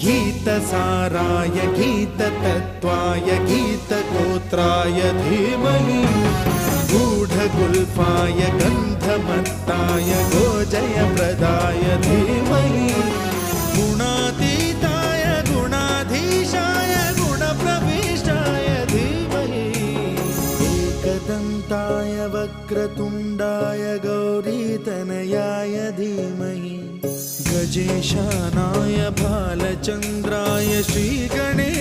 गीतसाराय गीततत्त्वाय गीतगोत्राय धीमहि गूढगुल्फाय गन्धमत्ताय गोजयप्रदाय धीमहि गुणातीताय गुणाधीशाय गुणप्रविष्टाय धीमहि एकदन्ताय वक्रतुण्डाय गौरीतनयाय धीमहि गजेशानाय बालचन्द्राय श्रीगणेशाय